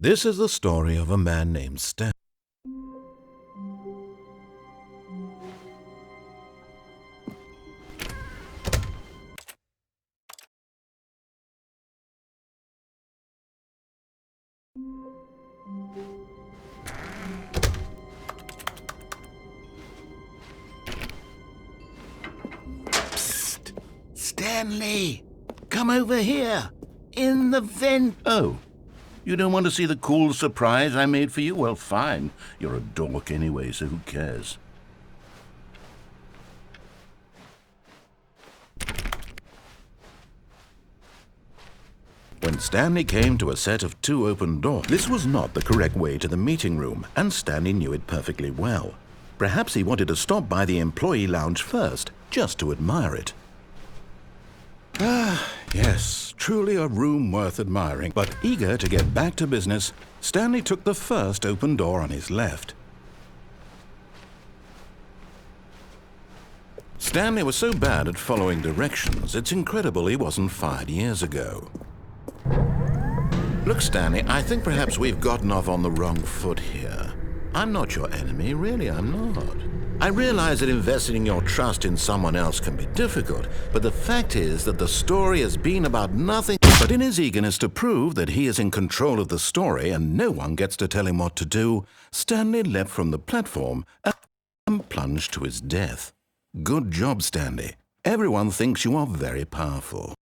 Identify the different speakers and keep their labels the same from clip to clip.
Speaker 1: This is the story of a man named Stanley.
Speaker 2: Psst! Stanley! Come over here! In the vent!
Speaker 1: Oh, you don't want to see the cool surprise I made for you? Well, fine. You're a dork anyway, so who cares? When Stanley came to a set of 2 open doors, this was not the correct way to the meeting room, and Stanley knew it perfectly well. Perhaps he wanted to stop by the employee lounge first, just to admire it. Ah, yes, truly a room worth admiring. But eager to get back to business, Stanley took the first open door on his left. Stanley was so bad at following directions, it's incredible he wasn't fired years ago. Look, Stanley, I think perhaps we've gotten off on the wrong foot here. I'm not your enemy, really, I'm not. I realize that investing your trust in someone else can be difficult, but the fact is that the story has been about nothing. But in his eagerness to prove that he is in control of the story and no one gets to tell him what to do, Stanley leapt from the platform and plunged to his death. Good job, Stanley. Everyone thinks you are very powerful.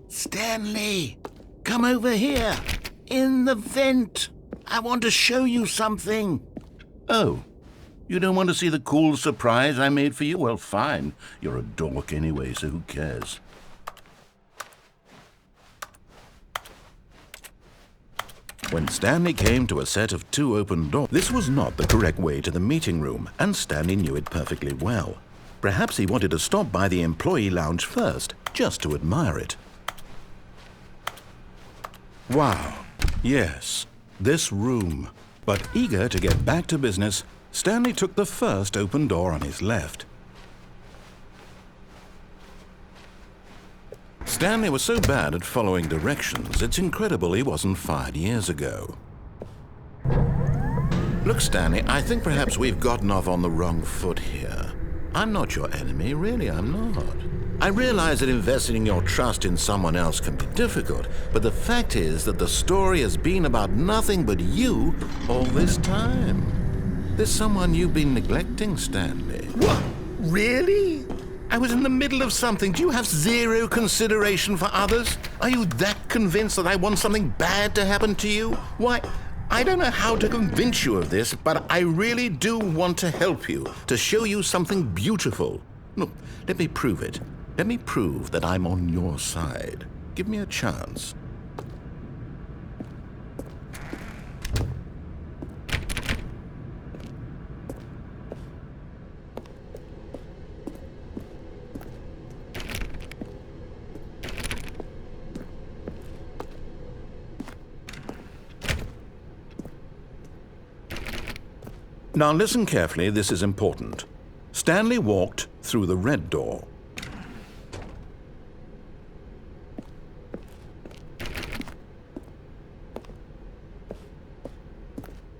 Speaker 2: Stanley! Come over here! In the vent! I want to show you something!
Speaker 1: Oh, you don't want to see the cool surprise I made for you? Well, fine. You're a dork anyway, so who cares? When Stanley came to a set of 2 open doors, this was not the correct way to the meeting room, and Stanley knew it perfectly well. Perhaps he wanted to stop by the employee lounge first, just to admire it. Wow, yes, this room. But eager to get back to business, Stanley took the first open door on his left. Stanley was so bad at following directions, it's incredible he wasn't fired years ago. Look, Stanley, I think perhaps we've gotten off on the wrong foot here. I'm not your enemy, really, I'm not. I realize that investing your trust in someone else can be difficult, but the fact is that the story has been about nothing but you all this time. There's someone you've been neglecting, Stanley.
Speaker 2: What? Really?
Speaker 1: I was in the middle of something. Do you have zero consideration for others? Are you that convinced that I want something bad to happen to you? Why, I don't know how to convince you of this, but I really do want to help you, to show you something beautiful. Look, let me prove it. Let me prove that I'm on your side. Give me a chance. Now listen carefully, this is important. Stanley walked through the red door.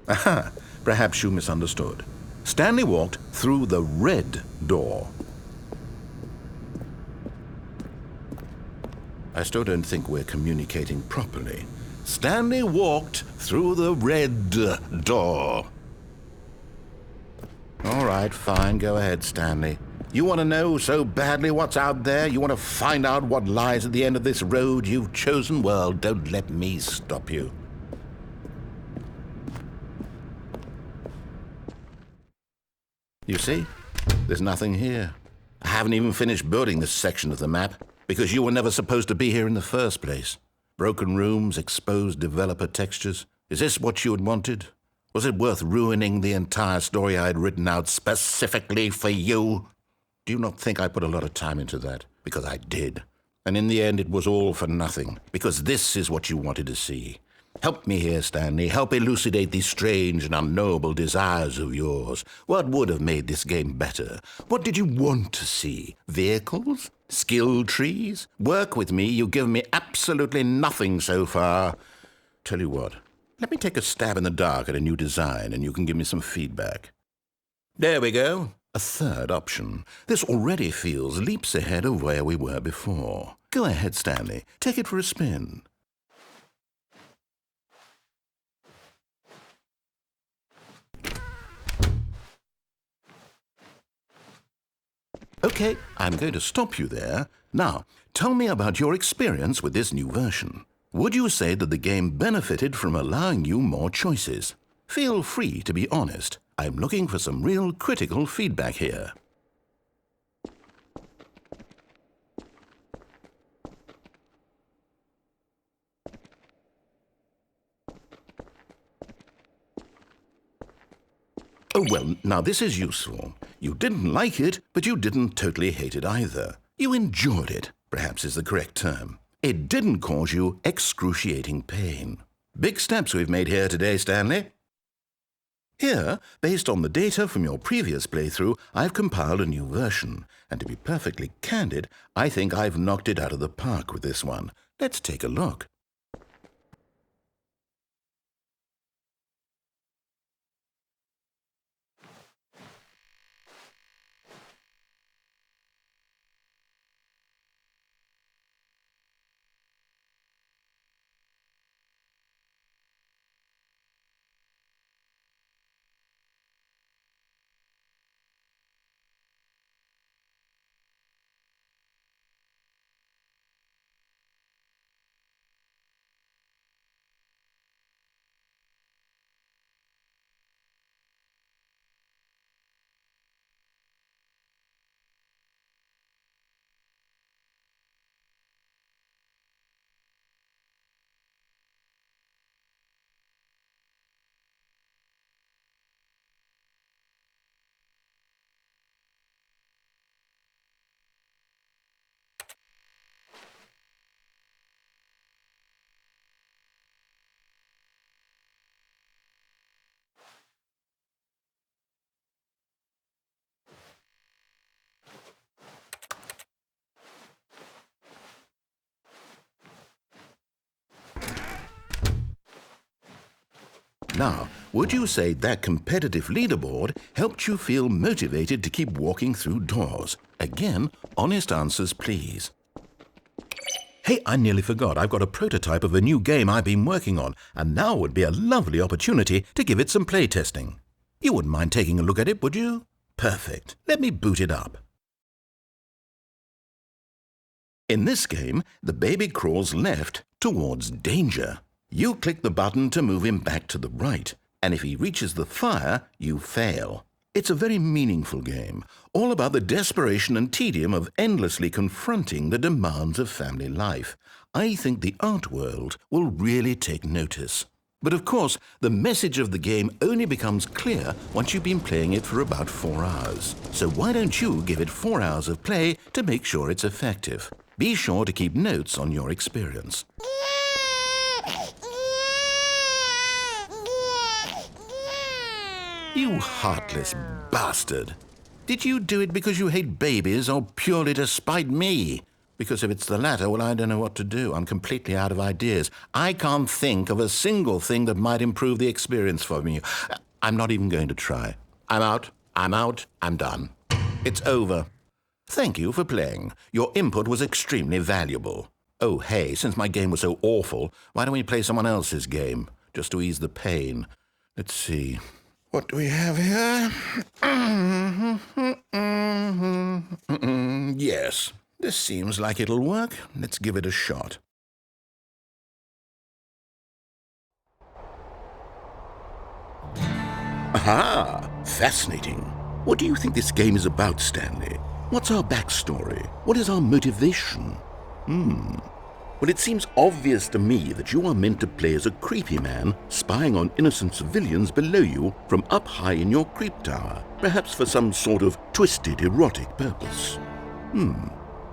Speaker 1: Aha, perhaps you misunderstood. Stanley walked through the red door. I still don't think we're communicating properly. Stanley walked through the red door. All right, fine, go ahead, Stanley. You want to know so badly what's out there? You want to find out what lies at the end of this road you've chosen? Well, don't let me stop you. You see, there's nothing here. I haven't even finished building this section of the map, because you were never supposed to be here in the first place. Broken rooms, exposed developer textures. Is this what you had wanted? Was it worth ruining the entire story I had written out specifically for you? Do you not think I put a lot of time into that? Because I did. And in the end, it was all for nothing, because this is what you wanted to see. Help me here, Stanley. Help elucidate these strange and unknowable desires of yours. What would have made this game better? What did you want to see? Vehicles? Skill trees? Work with me. You've given me absolutely nothing so far. Tell you what, let me take a stab in the dark at a new design and you can give me some feedback. There we go. A third option. This already feels leaps ahead of where we were before. Go ahead, Stanley. Take it for a spin. Okay, I'm going to stop you there. Now, tell me about your experience with this new version. Would you say that the game benefited from allowing you more choices? Feel free to be honest. I'm looking for some real critical feedback here. Oh, well, now this is useful. You didn't like it, but you didn't totally hate it either. You enjoyed it, perhaps is the correct term. It didn't cause you excruciating pain. Big steps we've made here today, Stanley. Here, based on the data from your previous playthrough, I've compiled a new version. And to be perfectly candid, I think I've knocked it out of the park with this one. Let's take a look. Now, would you say that competitive leaderboard helped you feel motivated to keep walking through doors? Again, honest answers, please. Hey, I nearly forgot. I've got a prototype of a new game I've been working on, and now would be a lovely opportunity to give it some playtesting. You wouldn't mind taking a look at it, would you? Perfect. Let me boot it up. In this game, the baby crawls left towards danger. You click the button to move him back to the right, and if he reaches the fire, you fail. It's a very meaningful game, all about the desperation and tedium of endlessly confronting the demands of family life. I think the art world will really take notice. But of course, the message of the game only becomes clear once you've been playing it for about 4 hours. So why don't you give it 4 hours of play to make sure it's effective? Be sure to keep notes on your experience. You heartless bastard. Did you do it because you hate babies or purely to spite me? Because if it's the latter, well, I don't know what to do. I'm completely out of ideas. I can't think of a single thing that might improve the experience for me. I'm not even going to try. I'm out. I'm done. It's over. Thank you for playing. Your input was extremely valuable. Oh, hey, since my game was so awful, why don't we play someone else's game, just to ease the pain? Let's see. What do we have here? Yes, this seems like it'll work. Let's give it a shot. Aha! Fascinating. What do you think this game is about, Stanley? What's our backstory? What is our motivation? Well, it seems obvious to me that you are meant to play as a creepy man spying on innocent civilians below you from up high in your creep tower, perhaps for some sort of twisted erotic purpose.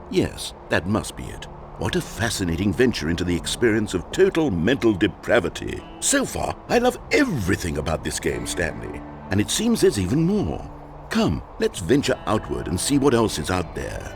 Speaker 1: Yes, that must be it.
Speaker 3: What a fascinating venture into the experience of total mental depravity. So far, I love everything about this game, Stanley. And it seems there's even more. Come, let's venture outward and see what else is out there.